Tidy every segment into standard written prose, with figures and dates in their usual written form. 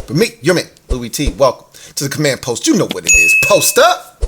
But me, your man, Louie T. Welcome to the command post. You know what it is. Post up.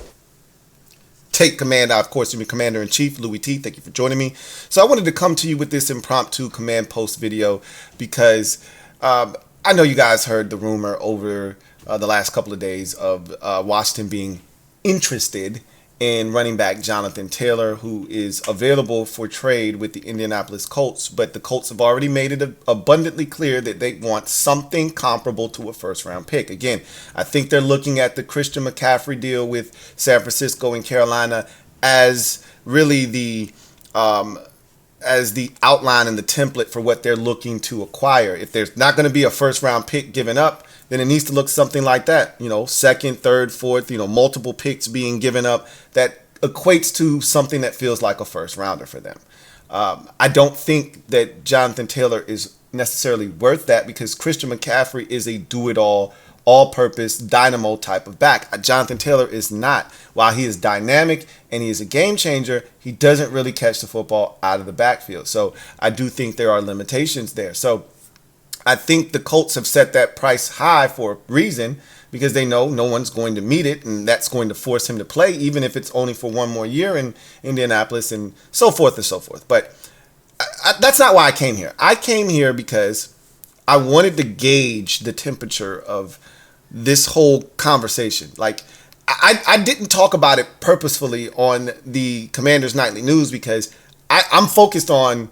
Take command. Of course, you're Commander-in-Chief, Louie T. Thank you for joining me. So I wanted to come to you with this impromptu command post video because I know you guys heard the rumor over the last couple of days of Washington being interested in running back Jonathan Taylor, who is available for trade with the Indianapolis Colts, but the Colts have already made it abundantly clear that they want something comparable to a first-round pick. Again, I think they're looking at the Christian McCaffrey deal with San Francisco and Carolina as really the outline and the template for what they're looking to acquire. If there's not going to be a first-round pick given up, then it needs to look something like that. You know, second, third, fourth, multiple picks being given up that equates to something that feels like a first rounder for them. I don't think that Jonathan Taylor is necessarily worth that because Christian McCaffrey is a do-it-all, all-purpose, dynamo type of back. Jonathan Taylor is not. While he is dynamic and he is a game changer, he doesn't really catch the football out of the backfield. So I do think there are limitations there. So I think the Colts have set that price high for a reason because they know no one's going to meet it, and that's going to force him to play, even if it's only for one more year in Indianapolis and so forth and so forth. But that's not why I came here. I came here because I wanted to gauge the temperature of this whole conversation. Like, I didn't talk about it purposefully on the Commanders Nightly News because I'm focused on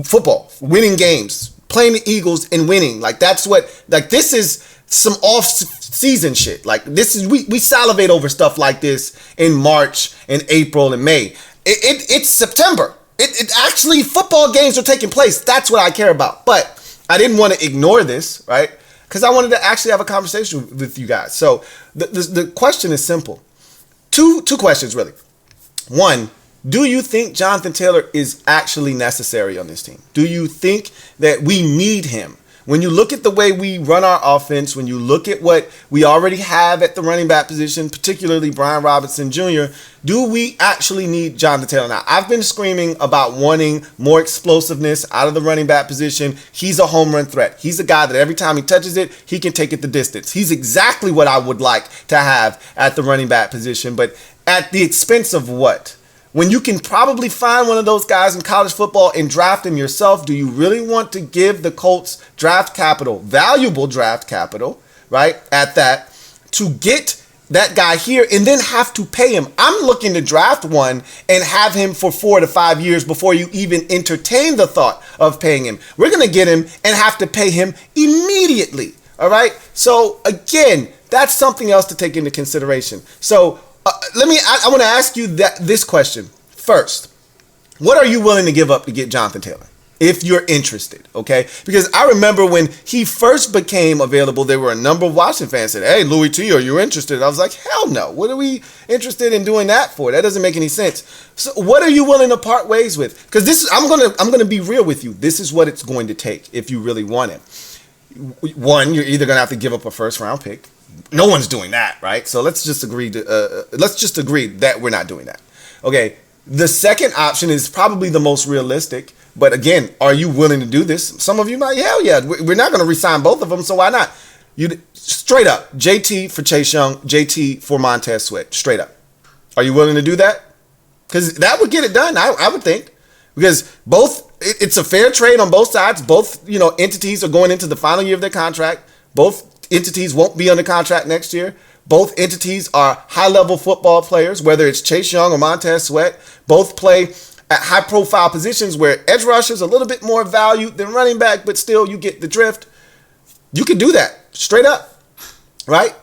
football, winning games, playing the Eagles and winning. Like, that's what, like, this is some off-season shit. Like, this is, we salivate over stuff like this in March and April and May. It's September. It actually, football games are taking place. That's what I care about. But I didn't want to ignore this, right? Because I wanted to actually have a conversation with you guys. So the question is simple. Two questions, really. One, do you think Jonathan Taylor is actually necessary on this team? Do you think that we need him? When you look at the way we run our offense, when you look at what we already have at the running back position, particularly Brian Robinson Jr., do we actually need Jonathan Taylor? Now, I've been screaming about wanting more explosiveness out of the running back position. He's a home run threat. He's a guy that every time he touches it, he can take it the distance. He's exactly what I would like to have at the running back position, but at the expense of what? When you can probably find one of those guys in college football and draft him yourself, do you really want to give the Colts draft capital, valuable draft capital, right, at that, to get that guy here and then have to pay him? I'm looking to draft one and have him for 4 to 5 years before you even entertain the thought of paying him. We're going to get him and have to pay him immediately, all right? So, again, that's something else to take into consideration. So, I want to ask you this question first. What are you willing to give up to get Jonathan Taylor if you're interested, okay? Because I remember when he first became available, there were a number of Washington fans that said, "Hey, Louie T, are you interested?" I was like, hell no. What are we interested in doing that for? That doesn't make any sense. So what are you willing to part ways with? Because I'm gonna be real with you. This is what it's going to take if you really want him. One, you're either gonna have to give up a first round pick. No one's doing that, right? So let's just agree that we're not doing that. Okay. The second option is probably the most realistic. But again, are you willing to do this? Some of you might, hell yeah. We're not going to re-sign both of them, so why not? You straight up, JT for Chase Young, JT for Montez Sweat. Straight up. Are you willing to do that? Because that would get it done, I would think. Because it's a fair trade on both sides. Both entities are going into the final year of their contract. Both entities won't be under contract next year. Both entities are high-level football players, whether it's Chase Young or Montez Sweat. Both play at high-profile positions where edge rusher is a little bit more valued than running back, but still you get the drift. You could do that straight up, right?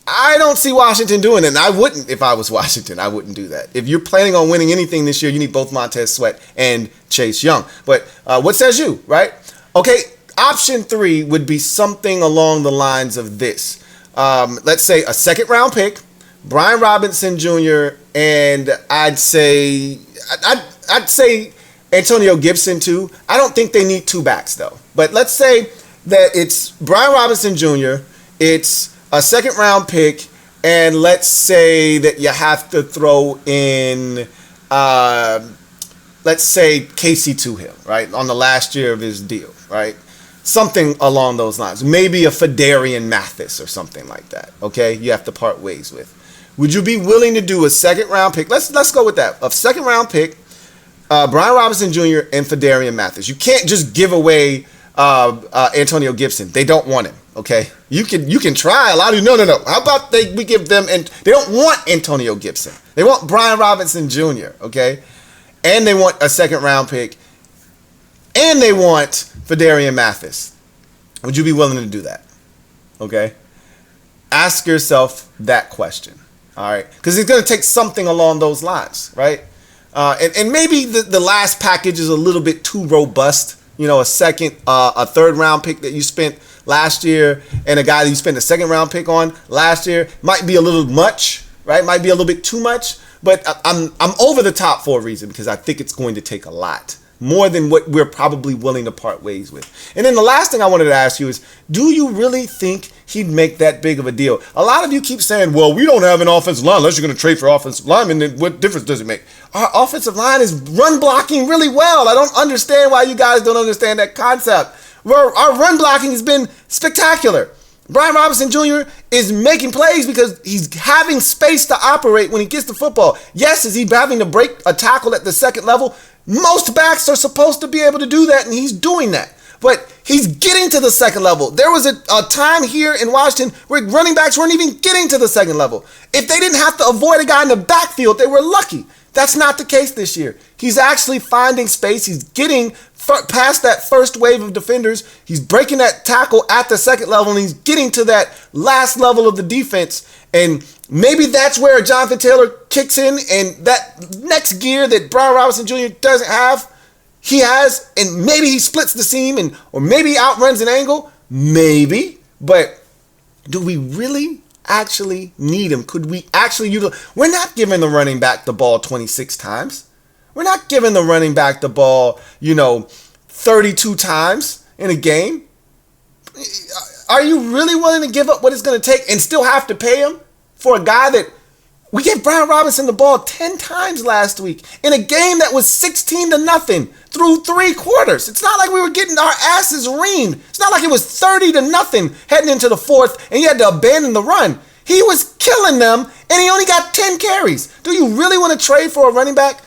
I don't see Washington doing it, and I wouldn't if I was Washington. I wouldn't do that. If you're planning on winning anything this year, you need both Montez Sweat and Chase Young. But what says you, right? Okay. Option 3 would be something along the lines of this. Let's say a second round pick, Brian Robinson Jr., and I'd say Antonio Gibson too. I don't think they need 2 backs though. But let's say that it's Brian Robinson Jr., it's a second round pick, and let's say that you have to throw in, let's say Casey Toohill, right, on the last year of his deal, right? Something along those lines. Maybe a Fedarian Mathis or something like that. Okay, you have to part ways with. Would you be willing to do a second round pick? Let's go with that. A second round pick, Brian Robinson Jr. and Fedarian Mathis. You can't just give away Antonio Gibson. They don't want him. Okay, you can try. A lot of you. No. How about we give them, and they don't want Antonio Gibson. They want Brian Robinson Jr. Okay, and they want a second round pick, and they want Fedarian Mathis. Would you be willing to do that? Okay, ask yourself that question. All right, because it's going to take something along those lines, right? And maybe the last package is a little bit too robust. You know, a third round pick that you spent last year and a guy that you spent a second round pick on last year might be a little much, right? Might be a little bit too much. But I'm over the top for a reason, because I think it's going to take a lot. More than what we're probably willing to part ways with. And then the last thing I wanted to ask you is, do you really think he'd make that big of a deal? A lot of you keep saying, well, we don't have an offensive line unless you're going to trade for offensive linemen. Then what difference does it make? Our offensive line is run blocking really well. I don't understand why you guys don't understand that concept. Our run blocking has been spectacular. Brian Robinson Jr. is making plays because he's having space to operate when he gets the football. Yes, is he having to break a tackle at the second level? Most backs are supposed to be able to do that, and he's doing that. But he's getting to the second level. There was a time here in Washington where running backs weren't even getting to the second level. If they didn't have to avoid a guy in the backfield, they were lucky. That's not the case this year. He's actually finding space. He's getting past that first wave of defenders. He's breaking that tackle at the second level, and he's getting to that last level of the defense. And maybe that's where Jonathan Taylor kicks in, and that next gear that Brian Robinson Jr. doesn't have, he has, and maybe he splits the seam, or maybe he outruns an angle. Maybe. But do we really actually need him? Could we actually utilize? We're not giving the running back the ball 26 times. We're not giving the running back the ball, 32 times in a game. Are you really willing to give up what it's going to take and still have to pay him for a guy that we gave Brian Robinson the ball 10 times last week in a game that was 16-0 through 3 quarters? It's not like we were getting our asses reamed. It's not like it was 30-0 heading into the fourth and you had to abandon the run. He was killing them and he only got 10 carries. Do you really want to trade for a running back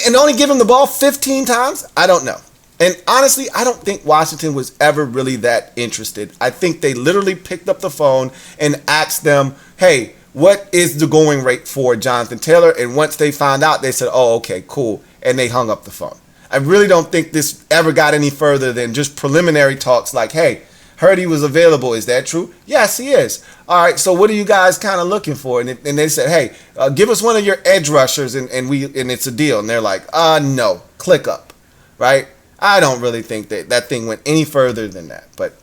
and only give him the ball 15 times? I don't know. And honestly, I don't think Washington was ever really that interested. I think they literally picked up the phone and asked them, hey, what is the going rate for Jonathan Taylor? And once they found out, they said, oh, okay, cool. And they hung up the phone. I really don't think this ever got any further than just preliminary talks like, hey, heard he was available. Is that true? Yes, he is. All right, so what are you guys kind of looking for? And they said, hey, give us one of your edge rushers and it's a deal. And they're like, no, click up, right? I don't really think that thing went any further than that. But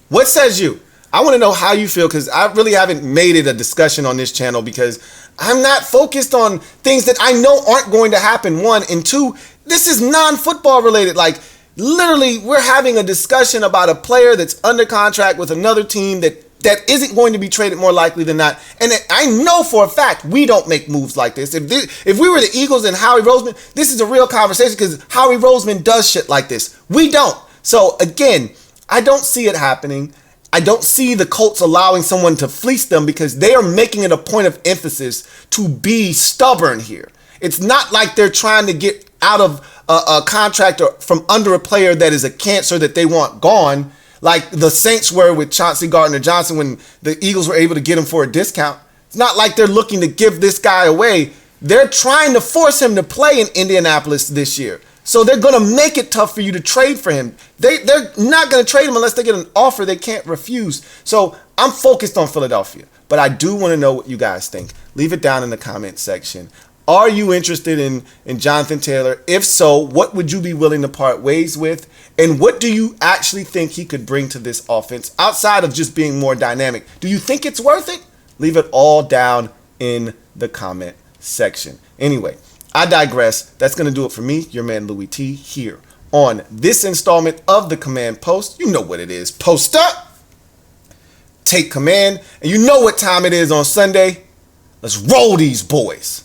what says you? I want to know how you feel, because I really haven't made it a discussion on this channel because I'm not focused on things that I know aren't going to happen, one. And two, this is non-football related. Like, literally, we're having a discussion about a player that's under contract with another team that isn't going to be traded more likely than not. And I know for a fact we don't make moves like this. If we were the Eagles and Howie Roseman, this is a real conversation because Howie Roseman does shit like this. We don't. So, again, I don't see it happening. I don't see the Colts allowing someone to fleece them because they are making it a point of emphasis to be stubborn here. It's not like they're trying to get out of a contract or from under a player that is a cancer that they want gone, like the Saints were with Chauncey Gardner-Johnson when the Eagles were able to get him for a discount. It's not like they're looking to give this guy away. They're trying to force him to play in Indianapolis this year. So they're going to make it tough for you to trade for him. They're not going to trade him unless they get an offer they can't refuse. So I'm focused on Philadelphia. But I do want to know what you guys think. Leave it down in the comment section. Are you interested in Jonathan Taylor? If so, what would you be willing to part ways with? And what do you actually think he could bring to this offense outside of just being more dynamic? Do you think it's worth it? Leave it all down in the comment section. Anyway, I digress. That's going to do it for me, your man Louie T, here on this installment of the Command Post. You know what it is. Post up, take command, and you know what time it is on Sunday. Let's roll these boys.